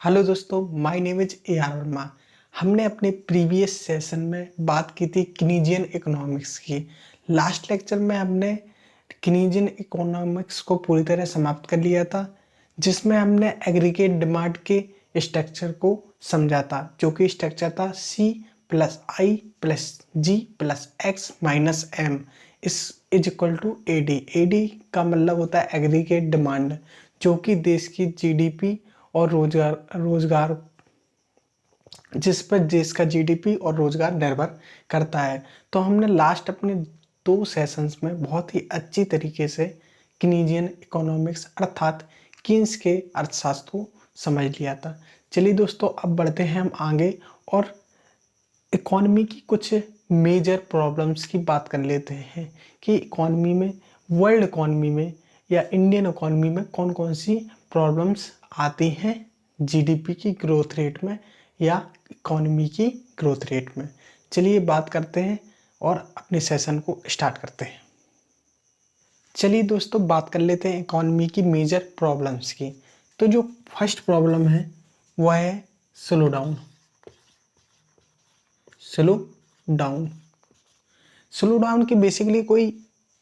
Hello दोस्तों, my name is A R Verma. हमने अपने प्रीवियस सेशन में बात की थी किनीजियन इकोनॉमिक्स की। लास्ट लेक्चर में हमने किनीजियन इकोनॉमिक्स को पूरी तरह समाप्त कर लिया था, जिसमें हमने एग्रीगेट डिमांड के स्ट्रक्चर को समझा था, जो कि स्ट्रक्चर था C plus I plus G plus X minus M is equal to AD। AD का मतलब होता है एग्रीगेट डिमांड, जो कि देश की GDP और रोजगार जिस पर देश का GDP और रोजगार निर्भर करता है। तो हमने लास्ट अपने 2 सेशंस में बहुत ही अच्छी तरीके से किनीजियन इकोनॉमिक्स अर्थात कीन्स के अर्थशास्त्र को समझ लिया था। चलिए दोस्तों, अब बढ़ते हैं हम आगे और इकोनॉमी की कुछ मेजर प्रॉब्लम्स की बात कर लेते हैं कि इकोनॉमी में, वर्ल्ड इकोनॉमी में या इंडियन इकोनॉमी में कौन कौन सी प्रॉब्लम्स आती हैं GDP की ग्रोथ रेट में या इकोनॉमी की ग्रोथ रेट में। चलिए बात करते हैं और अपने सेशन को स्टार्ट करते हैं। चलिए दोस्तों, बात कर लेते हैं इकोनॉमी की मेजर प्रॉब्लम्स की। तो जो फर्स्ट प्रॉब्लम है वह है स्लो डाउन। स्लो डाउन की बेसिकली कोई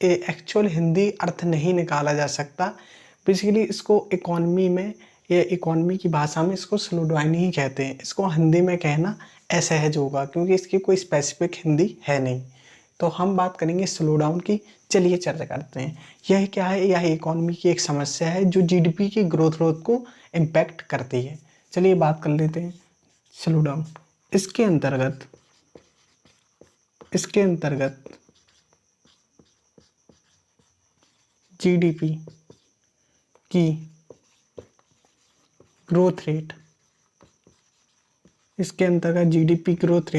एक्चुअल हिंदी अर्थ नहीं निकाला जा सकता। बेसिकली इसको इकोनॉमी में या इकोनॉमी की भाषा में इसको स्लो डाउन ही कहते हैं। इसको हिंदी में कहना असहज होगा क्योंकि इसकी कोई स्पेसिफिक हिंदी है नहीं। तो हम बात करेंगे स्लो डाउन की। चलिए चर्चा करते हैं। यह क्या है? यह इकोनॉमी की एक समस्या है जो GDP की ग्रोथ को इम्पैक्ट करती है। चलिए बात कर लेते हैं स्लो डाउन। इसके अंतर्गत GDP की ग्रोथ रेट, इसके अंतर्गत GDP ग्रोथ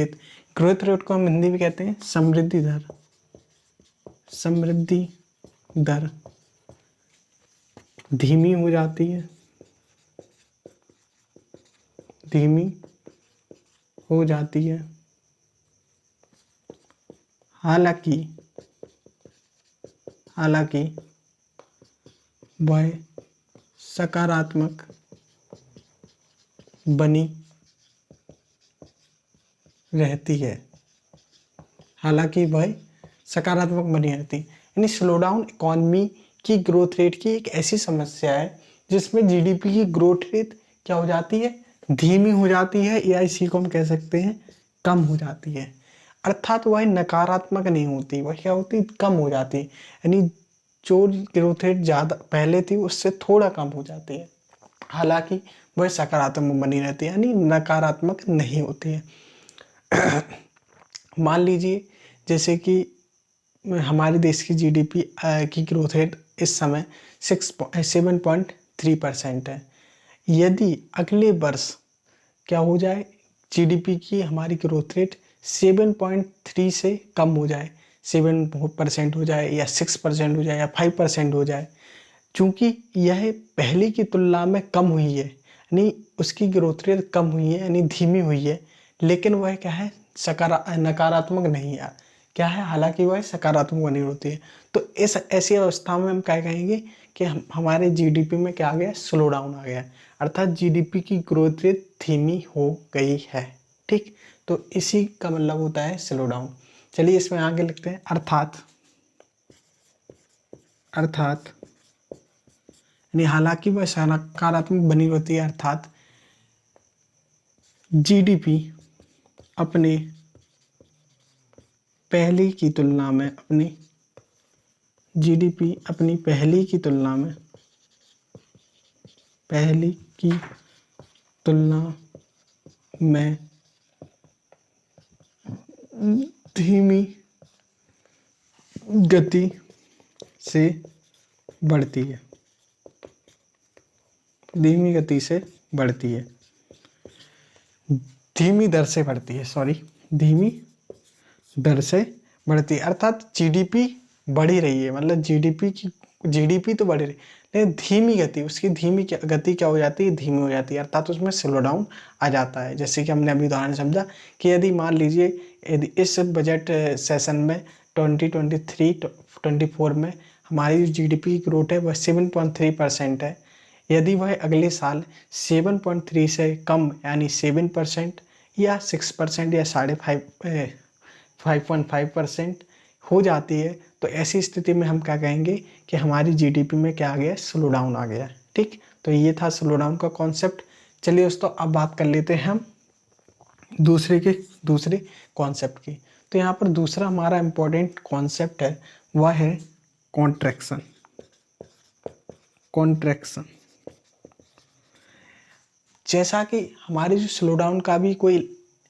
रेट को हम हिंदी में कहते हैं समृद्धि दर धीमी हो जाती है। हालांकि वह सकारात्मक बनी रहती है। यानी स्लो डाउन इकोनॉमी की ग्रोथ रेट की एक ऐसी समस्या है जिसमें GDP की ग्रोथ रेट क्या हो जाती है? धीमी हो जाती है, या इसी को हम कह सकते हैं कम हो जाती है। अर्थात वह नकारात्मक नहीं होती, वह क्या होती? कम हो जाती है। यानी जो ग्रोथ रेट ज़्यादा पहले थी उससे थोड़ा कम हो जाती है, हालांकि वह सकारात्मक बनी रहती है, यानी नकारात्मक नहीं होती है। मान लीजिए जैसे कि हमारे देश की GDP की ग्रोथ रेट इस समय 7.3% है। यदि अगले वर्ष क्या हो जाए, GDP की हमारी ग्रोथ रेट 7.3 से कम हो जाए, 7% हो जाए या 6% हो जाए या 5% हो जाए, चूँकि यह पहले की तुलना में कम हुई है, यानी उसकी ग्रोथ रेट कम हुई है, यानी धीमी हुई है, लेकिन वह क्या है? नकारात्मक नहीं है। क्या है? हालांकि वह सकारात्मक बनी होती है। तो इस ऐसी अवस्था में हम क्या कहेंगे कि हमारे GDP में क्या आ गया? स्लो डाउन आ गया, अर्थात GDP की ग्रोथ रेट धीमी हो गई है। ठीक, तो इसी का मतलब होता है स्लो डाउन। चलिए इसमें आगे लिखते हैं अर्थात यानी हालांकि वह सकारात्मक बनी होती है, अर्थात GDP अपनी पहली की तुलना में धीमी गति से बढ़ती है। धीमी दर से बढ़ती है, अर्थात GDP बढ़ ही रही है, मतलब GDP तो बढ़ रही है, लेकिन धीमी गति, उसकी धीमी गति क्या हो जाती है? धीमी हो जाती है, अर्थात उसमें स्लो डाउन आ जाता है। जैसे कि हमने अभी उदाहरण समझा कि यदि मान लीजिए यदि इस बजट सेशन में 2023-24 में हमारी जो GDP की ग्रोथ है वह 7.3% है, यदि वह अगले साल 7.3 से कम यानी 7% या 6% या 5.5% हो जाती है, तो ऐसी स्थिति में हम क्या कहेंगे कि हमारी जीडीपी में क्या आ गया, स्लो डाउन आ गया। ठीक, तो ये था स्लो डाउन का कॉन्सेप्ट। चलिए दोस्तों अब बात कर लेते हैं हम दूसरे कॉन्सेप्ट की। तो यहाँ पर दूसरा हमारा इम्पोर्टेंट कॉन्सेप्ट है, वह है कॉन्ट्रैक्शन। जैसा कि हमारे जो स्लो डाउन का भी कोई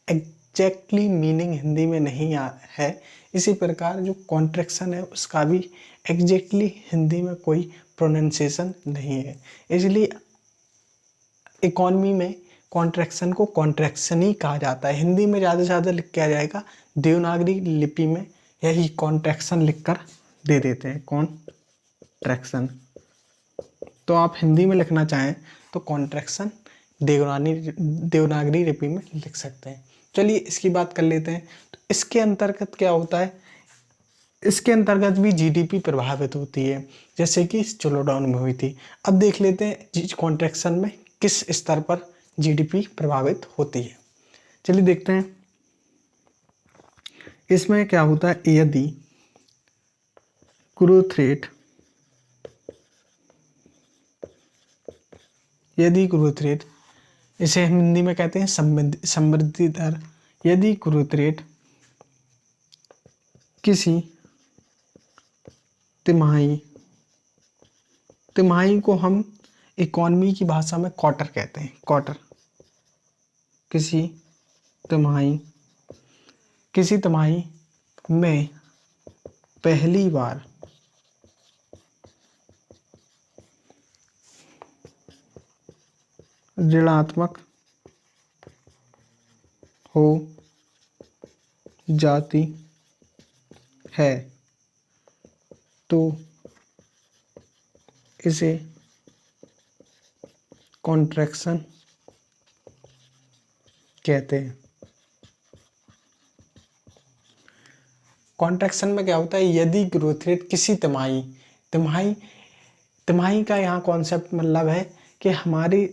एग्जैक्टली मीनिंग हिंदी में नहीं है, इसी प्रकार जो कॉन्ट्रैक्शन है उसका भी एग्जैक्टली हिंदी में कोई प्रोनाउंसिएशन नहीं है। इसलिए इकॉनमी में कॉन्ट्रैक्शन को कॉन्ट्रैक्शन ही कहा जाता है। हिंदी में ज़्यादा से ज़्यादा लिख के आ जाएगा, देवनागरी लिपि में यही कॉन्ट्रैक्शन लिखकर दे देते हैं, कॉन्ट्रैक्शन। तो आप हिंदी में लिखना चाहें तो कॉन्ट्रैक्शन देवनागरी लिपि में लिख सकते हैं। चलिए इसकी बात कर लेते हैं। तो इसके अंतर्गत क्या होता है, इसके अंतर्गत भी जीडीपी प्रभावित होती है, जैसे कि स्लो डाउन में हुई थी। अब देख लेते हैं कॉन्ट्रैक्शन में किस स्तर पर जीडीपी प्रभावित होती है। चलिए देखते हैं इसमें क्या होता है। यदि ग्रोथ रेट, इसे हम हिंदी में कहते हैं समृद्धि दर। यदि ग्रोथ रेट किसी तिमाही को हम इकॉनमी की भाषा में क्वार्टर कहते हैं, क्वार्टर। किसी तिमाही में पहली बार ऋणात्मक हो जाती है तो इसे कॉन्ट्रैक्शन कहते हैं। कॉन्ट्रैक्शन में क्या होता है, यदि ग्रोथ रेट किसी तिमाही का यहाँ कॉन्सेप्ट मतलब है कि हमारी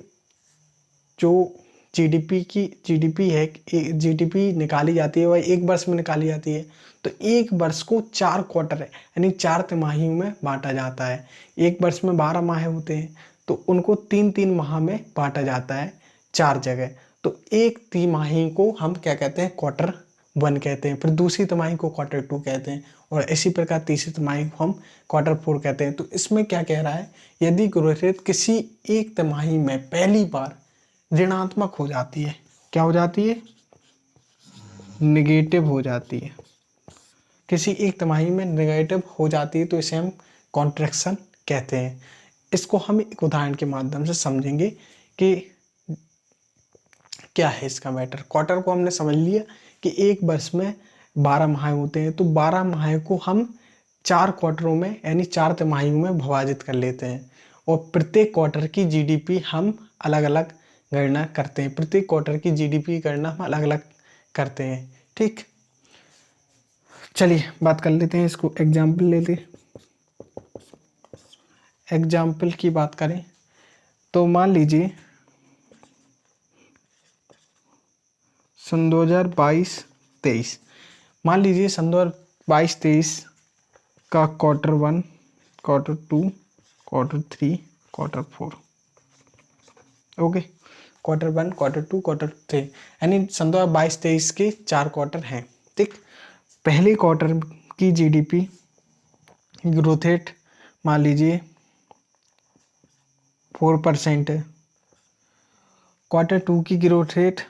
जो जीडीपी है, जीडीपी निकाली जाती है वह एक वर्ष में निकाली जाती है। तो एक वर्ष को 4 क्वार्टर है यानी 4 तिमाहियों में बांटा जाता है। एक वर्ष में 12 माह होते हैं, तो उनको 3-3 माह में बांटा जाता है 4 जगह। तो एक तिमाही को हम क्या कहते हैं, क्वार्टर 1 कहते हैं, फिर दूसरी तिमाही को क्वार्टर 2 कहते हैं, और इसी प्रकार तीसरी तिमाही को हम क्वार्टर 4 कहते हैं। तो इसमें क्या कह रहा है, यदि ग्रोथ रेट किसी एक तिमाही में पहली बार ऋणात्मक हो जाती है, क्या हो जाती है, निगेटिव हो जाती है, किसी एक तिमाही में निगेटिव हो जाती है, तो इसे हम कॉन्ट्रैक्शन कहते हैं। इसको हम एक उदाहरण के माध्यम से समझेंगे कि क्या है इसका मैटर। क्वार्टर को हमने समझ लिया कि एक वर्ष में 12 माह होते हैं, तो 12 माह को हम 4 क्वार्टरों में यानी 4 तिमाहियों में विभाजित कर लेते हैं, और प्रत्येक क्वार्टर की जीडीपी हम अलग अलग गणना करते हैं। प्रत्येक क्वार्टर की जीडीपी गणना हम अलग अलग करते हैं। ठीक, चलिए बात कर लेते हैं, इसको एग्जाम्पल लेते हैं। एग्जाम्पल की बात करें तो मान लीजिए सन 2022-23, मान लीजिए सन 2022-23 का quarter 1, quarter 2, quarter 3, quarter 4, okay. Quarter 1, quarter 2, quarter 3 यानी सन 2022-23 के 4 क्वार्टर हैं। ठीक, पहले क्वार्टर की जीडीपी ग्रोथ रेट मान लीजिए 4% है। क्वार्टर 2 की ग्रोथ रेट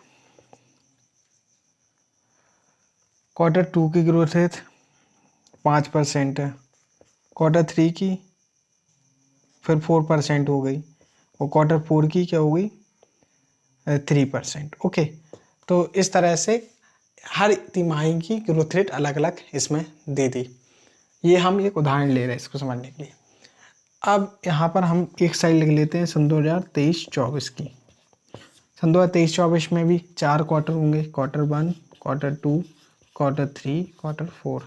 5% है। क्वार्टर 3 की फिर 4% हो गई, और क्वार्टर 4 की क्या हो गई, 3%। ओके, तो इस तरह से हर तिमाही की ग्रोथ रेट अलग अलग इसमें दे दी। ये हम एक उदाहरण ले रहे हैं इसको समझने के लिए। अब यहाँ पर हम एक साइड लिख लेते हैं सन 2023-24 की। सन 2023-24 में भी 4 क्वार्टर होंगे, क्वार्टर 1, क्वार्टर 2, क्वार्टर 3, क्वार्टर 4।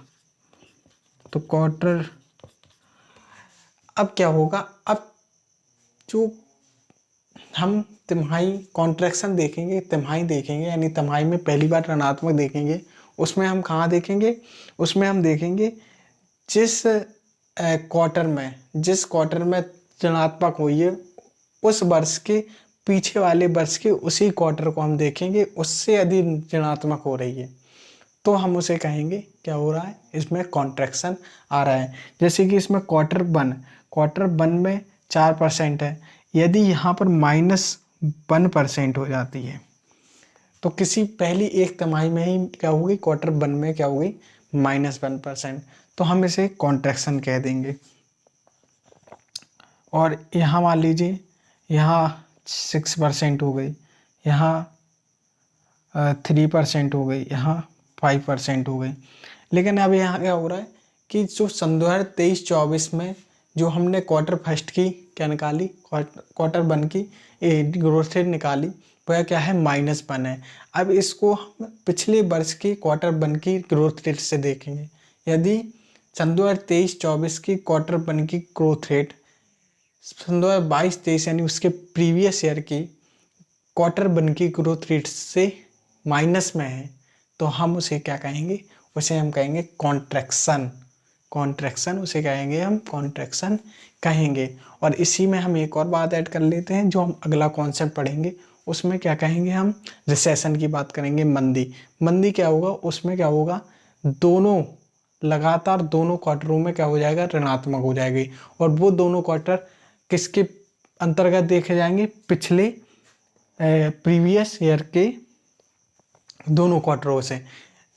तो क्वार्टर, अब क्या होगा, अब जो हम तिमाही कॉन्ट्रैक्शन देखेंगे, तिमाही देखेंगे, यानी तिमाही में पहली बार ऋणात्मक देखेंगे। उसमें हम कहाँ देखेंगे? उसमें हम देखेंगे जिस क्वार्टर में ऋणात्मक हुई है, उस वर्ष के पीछे वाले वर्ष के उसी क्वार्टर को हम देखेंगे, उससे यदि ऋणात्मक हो रही है तो हम उसे कहेंगे क्या हो रहा है, इसमें कॉन्ट्रैक्शन आ रहा है। जैसे कि इसमें क्वार्टर वन में 4% है, यदि यहाँ पर -1% हो जाती है तो किसी पहली एक तिमाही में ही क्या होगी, क्वार्टर वन में क्या होगी, -1%, तो हम इसे कॉन्ट्रैक्शन कह देंगे। और यहाँ मान लीजिए यहाँ 6% हो गई, यहाँ 3% हो गई, यहाँ 5% हो गई। लेकिन अब यहाँ क्या हो रहा है कि जो सन 2023-24 में जो हमने क्वार्टर फर्स्ट की क्या निकाली, क्वार्टर वन की ग्रोथ रेट निकाली, वह क्या है, -1 है। अब इसको हम पिछले वर्ष की क्वार्टर वन की ग्रोथ रेट से देखेंगे। यदि सन 2023-24 की क्वार्टर वन की ग्रोथ रेट सन 2022-23 यानी उसके प्रीवियस ईयर की क्वार्टर वन की ग्रोथ रेट से माइनस में है, तो हम उसे क्या कहेंगे, उसे हम कहेंगे कॉन्ट्रैक्शन उसे कहेंगे हम कॉन्ट्रैक्शन कहेंगे। और इसी में हम एक और बात ऐड कर लेते हैं, जो हम अगला कॉन्सेप्ट पढ़ेंगे उसमें क्या कहेंगे, हम रिसेशन की बात करेंगे। मंदी क्या होगा, उसमें क्या होगा, लगातार दोनों क्वार्टरों में क्या हो जाएगा, ऋणात्मक हो जाएगी। और वो दोनों क्वार्टर किसके अंतर्गत देखे जाएंगे, पिछले प्रीवियस ईयर के दोनों क्वार्टरों से।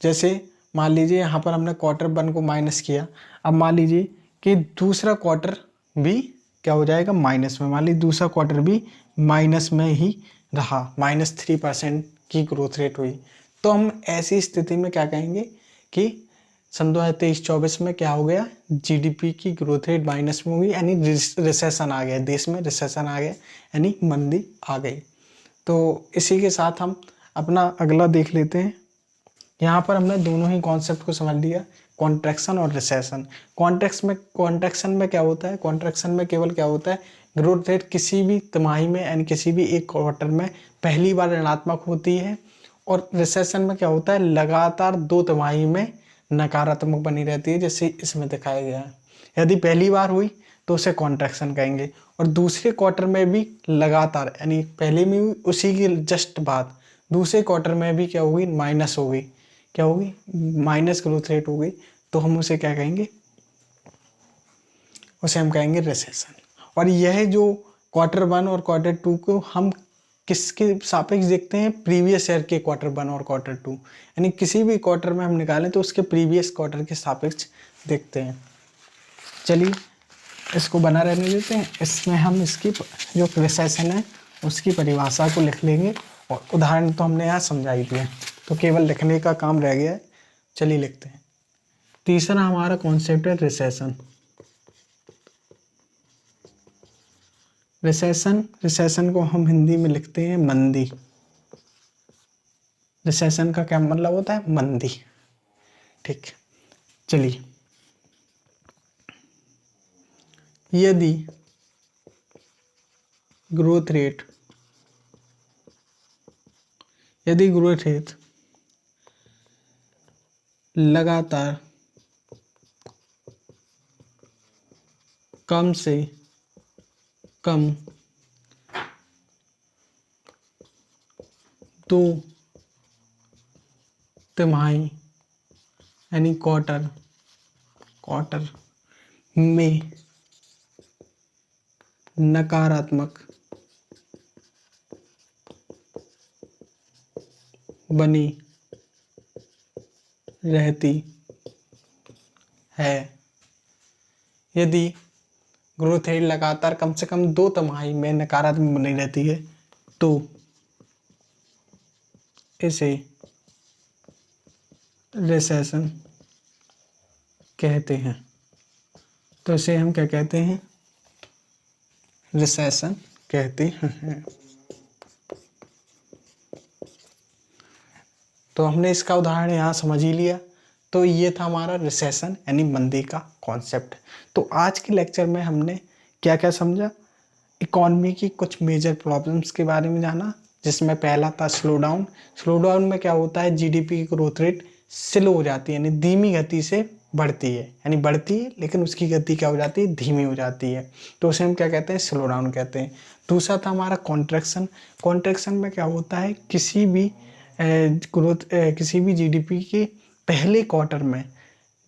जैसे मान लीजिए यहाँ पर हमने क्वार्टर वन को माइनस किया, अब मान लीजिए कि दूसरा क्वार्टर भी क्या हो जाएगा, माइनस में। मान लीजिए दूसरा क्वार्टर भी माइनस में ही रहा, -3% की ग्रोथ रेट हुई, तो हम ऐसी स्थिति में क्या कहेंगे कि सन 2023-24 में क्या हो गया, जीडीपी की ग्रोथ रेट माइनस में हुई, यानी रिसेशन आ गया, देश में रिसेशन आ गया, यानी मंदी आ गई। तो इसी के साथ हम अपना अगला देख लेते हैं। यहाँ पर हमने दोनों ही कॉन्सेप्ट को समझ लिया, कॉन्ट्रैक्शन और रिसेशन। कॉन्ट्रैक्शन में क्या होता है, कॉन्ट्रैक्शन में केवल क्या होता है, ग्रोथ रेट किसी भी तिमाही में यानी किसी भी एक क्वार्टर में पहली बार ऋणात्मक होती है। और रिसेशन में क्या होता है, लगातार 2 तिमाही में नकारात्मक बनी रहती है, जैसे इसमें दिखाया गया है। यदि पहली बार हुई तो उसे कॉन्ट्रैक्शन कहेंगे, और दूसरे क्वार्टर में भी लगातार, यानी पहले में हुई उसी की जस्ट बाद दूसरे क्वार्टर में भी क्या होगी, माइनस हो गई, क्या होगी, माइनस ग्रोथ रेट हो गई, तो हम उसे क्या कहेंगे, उसे हम कहेंगे रिसेशन। और यह जो क्वार्टर वन और क्वार्टर टू को हम किसके सापेक्ष देखते हैं, प्रीवियस ईयर के क्वार्टर वन और क्वार्टर टू, यानी किसी भी क्वार्टर में हम निकालें तो उसके प्रीवियस क्वार्टर के सापेक्ष देखते हैं। चलिए इसको बना रहने देते हैं, इसमें हम इसकी जो रिसेशन है उसकी परिभाषा को लिख लेंगे, और उदाहरण तो हमने यहाँ समझा ही दिया, तो केवल लिखने का काम रह गया है। चलिए लिखते हैं। तीसरा हमारा कॉन्सेप्ट है रिसेशन। रिसेशन को हम हिंदी में लिखते हैं मंदी। रिसेशन का क्या मतलब होता है, मंदी। ठीक, चलिए, यदि ग्रोथ रेट लगातार कम से कम 2 तिमाही यानी क्वार्टर में नकारात्मक बनी रहती है। यदि ग्रोथ रेट लगातार कम से कम 2 तिमाही में नकारात्मक बनी रहती है तो इसे रिसेशन कहते हैं। तो इसे हम क्या कहते हैं, रिसेशन कहते हैं। तो हमने इसका उदाहरण यहाँ समझ ही लिया। तो ये था हमारा रिसेशन यानी मंदी का कॉन्सेप्ट। तो आज के लेक्चर में हमने क्या क्या समझा, इकॉनमी की कुछ मेजर प्रॉब्लम्स के बारे में जाना, जिसमें पहला था स्लो डाउन। स्लो डाउन में क्या होता है, जीडीपी की ग्रोथ रेट स्लो हो जाती है, यानी धीमी गति से बढ़ती है, यानी बढ़ती है लेकिन उसकी गति क्या हो जाती है, धीमी हो जाती है। तो उसे हम क्या कहते हैं, स्लो डाउन कहते हैं। दूसरा था हमारा कॉन्ट्रैक्शन। कॉन्ट्रैक्शन में क्या होता है, किसी भी किसी भी जीडीपी के पहले क्वार्टर में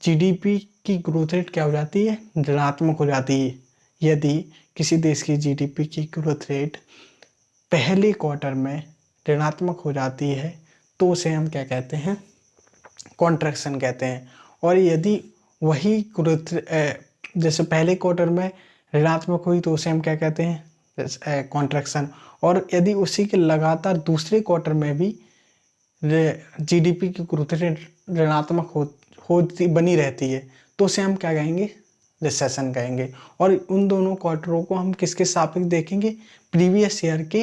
जीडीपी की ग्रोथ रेट क्या हो जाती है, ऋणात्मक हो जाती है। यदि किसी देश की जीडीपी की ग्रोथ रेट पहले क्वार्टर में ऋणात्मक हो जाती है तो उसे हम क्या कहते हैं, कॉन्ट्रैक्शन कहते हैं। और यदि वही ग्रोथ जैसे पहले क्वार्टर में ऋणात्मक हुई तो उसे हम क्या कहते हैं, कॉन्ट्रैक्शन। और यदि उसी के लगातार दूसरे क्वार्टर में भी जीडीपी की ग्रोथ रेट ऋणात्मक होती बनी रहती है तो उसे हम क्या कहेंगे, रिसेशन कहेंगे। और उन दोनों क्वार्टरों को हम किसके सापेक्ष देखेंगे, प्रीवियस ईयर के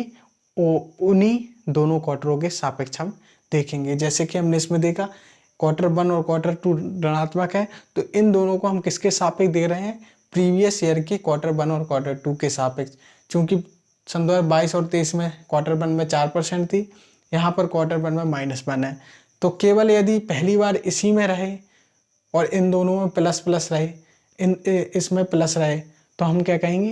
उन्हीं दोनों क्वार्टरों के सापेक्ष हम देखेंगे। जैसे कि हमने इसमें देखा क्वार्टर 1 और क्वार्टर 2 ऋणात्मक है, तो इन दोनों को हम किसके सापेक्ष दे रहे हैं, प्रीवियस ईयर के क्वार्टर 1 और क्वार्टर 2 के सापेक्ष। चूंकि सन 2022 और 23 में क्वार्टर 1 में 4% थी, यहाँ पर क्वार्टर 1 में -1 है। तो केवल यदि पहली बार इसी में रहे और इन दोनों में प्लस प्लस रहे, इसमें प्लस रहे, तो हम क्या कहेंगे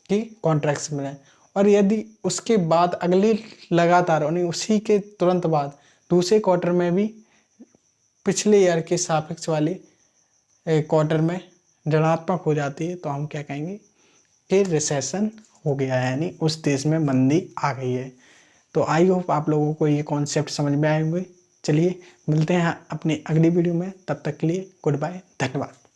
कि कॉन्ट्रैक्शन में रहे। और यदि उसके बाद अगले लगातार यानी उसी के तुरंत बाद दूसरे क्वार्टर में भी पिछले ईयर के सापेक्ष वाले क्वार्टर में ऋणात्मक हो जाती है तो हम क्या कहेंगे कि रिसेशन हो गया है, यानी उस देश में मंदी आ गई है। तो आई होप आप लोगों को ये कॉन्सेप्ट समझ में आए होंगे। चलिए मिलते हैं अपनी अगली वीडियो में, तब तक के लिए गुड बाय, धन्यवाद।